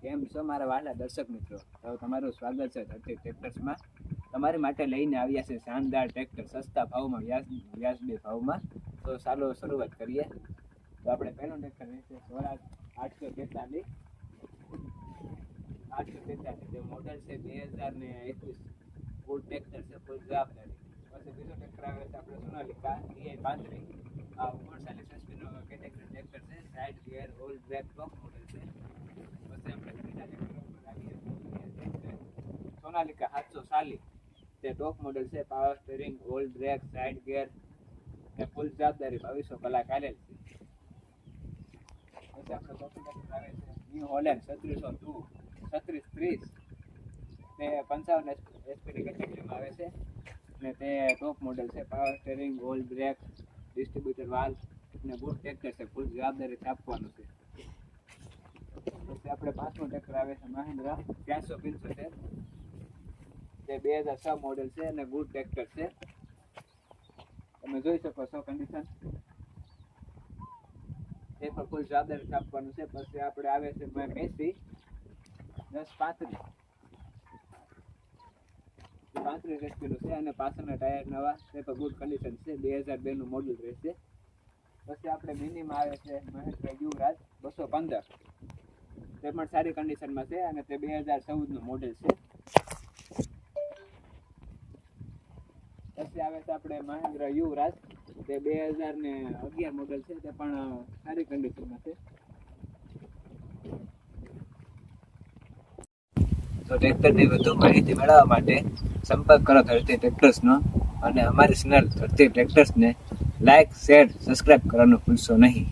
કેમ છો મારા વહાલા દર્શક મિત્રો? તો તમારું સ્વાગત છે ધરતી ટ્રેક્ટર્સમાં. તમારી માટે લઈને આવ્યા છે શાનદાર ટ્રેક્ટર સસ્તા ભાવમાં, વ્યાજબી ભાવમાં. તો ચાલો શરૂઆત કરીએ. તો આપણે પહેલું ટ્રેક્ટર રહેશે સ્વરાજ 843. જે મોડલ છે 2021. ફૂલ ટ્રેક્ટર છે, ફૂલ જવાબદારી. પછી બીજો ટ્રેક્ટર આવે છે આપણે સોનાલિકા EI35. આ 39 HP નો કેટેગરી ટ્રેક્ટર છે, side gear all brake top model છે. પછી આપણે ત્રીજા ટ્રેક્ટર ઉપર આવીએ સોનાલિકા 740. તે ટોપ મોડલ છે, power steering, all brake, side gear, એ ફૂલ જવાબદારી 2200 કલાક આલેલ છે. પછી આપણે ચોથું ટ્રેક્ટર આવે છે ન્યુ હોલેન્ડ 3630. તે 55 HP ની કેટેગરીમાં આવે છે અને તે ટોપ મોડલ છે, power steering, all brake, distributor valve અને ગુડ ટ્રેક્ટર છે, ફૂલ જવાબદારી આપવાનું છે. પછી આપણે પાંચમું ટ્રેક્ટર આવે છે મહિન્દ્રા 475. તે 2006 મોડલ છે અને ગુડ ટ્રેક્ટર છે. તમે જોઈ શકો છો કન્ડિશન, એ પણ ફૂલ જવાબદારી આપવાનું છે. પછી આપણે આવે છે મેસી 1035. 35 HP નું છે અને પાછળના ટાયર નવા, તે પણ ગુડ કન્ડિશન છે, 2002 નું મોડલ રહેશે. પછી આપણે મિનીમાં આવે છે મહેન્દ્રા યુવરાજ 215. તે પણ સારી કન્ડિશનમાં છે અને તે 2014 નું મોડલ છે. પછી આવે છે આપણે મહેન્દ્રા યુવરાજ, તે 2011 મોડલ છે, તે પણ સારી કન્ડિશનમાં છે. તો ટ્રેક્ટરની વધુ માહિતી મેળવવા માટે સંપર્ક કરો ધરતી ટ્રેક્ટર્સનો, અને અમારી ચેનલ ધરતી ટ્રેક્ટર્સને લાઇક, શેર, સબસ્ક્રાઇબ કરવાનું ભૂલશો નહીં.